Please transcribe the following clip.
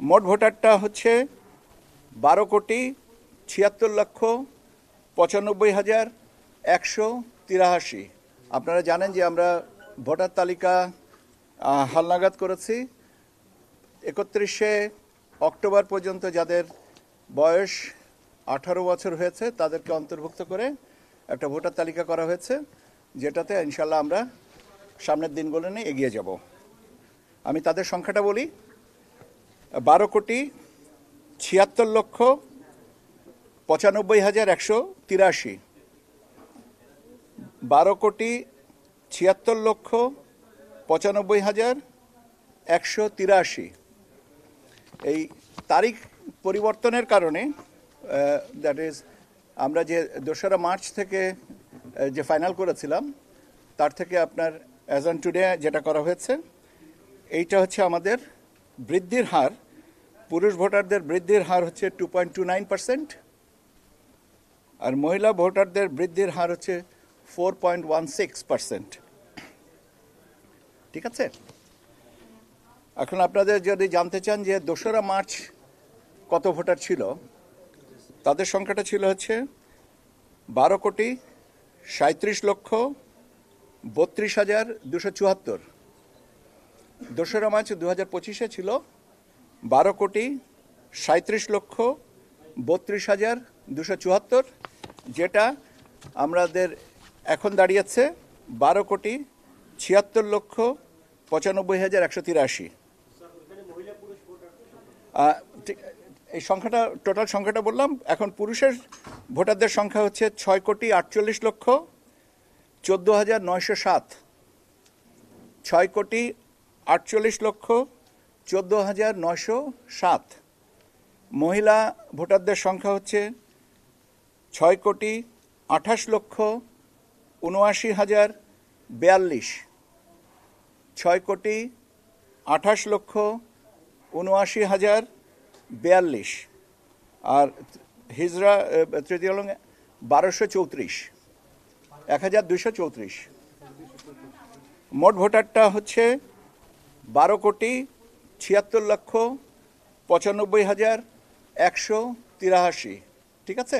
মোট ভোটারটা হচ্ছে 12,76,95,183। আপনারা জানেন যে আমরা ভোটার তালিকা হালনাগাদ করেছি। 31শে অক্টোবর পর্যন্ত যাদের বয়স 18 বছর হয়েছে তাদেরকে অন্তর্ভুক্ত করে একটা ভোটার তালিকা করা হয়েছে, যেটাতে ইনশাল্লাহ আমরা সামনের দিনগুলো নিয়ে এগিয়ে যাব। আমি তাদের সংখ্যাটা বলি: 12,76,95,183। 12,76,95,183। এই তারিখ পরিবর্তনের কারণে দ্যাট ইজ আমরা যে 2রা মার্চ থেকে যে ফাইনাল করেছিলাম তার থেকে আপনার অ্যাজ অন টুডে যেটা করা হয়েছে, এইটা হচ্ছে আমাদের বৃদ্ধির হার। পুরুষ ভোটারদের বৃদ্ধির হার হচ্ছে 2.29%, আর মহিলা ভোটারদের বৃদ্ধির হার হচ্ছে 4.16%। ঠিক আছে? এখন আপনাদের যদি জানতে চান যে 2রা মার্চ কত ভোটার ছিল, তাদের সংখ্যাটা ছিল হচ্ছে 12,37,32,274। 2রা মার্চ 2025-এ ছিল 12,37,32,274, যেটা আমাদের এখন দাঁড়িয়েছে 12,76,95,183। এই সংখ্যাটা টোটাল সংখ্যাটা বললাম। এখন পুরুষের ভোটারদের সংখ্যা হচ্ছে 6,48,14,907। 6,48,14,907। মহিলা ভোটারদের সংখ্যা হচ্ছে 6,28,79,042। 6,28,79,042। আর হিজড়া তৃতীয় 1234, 1234। মোট ভোটারটা হচ্ছে 12,76,95,183। ঠিক আছে?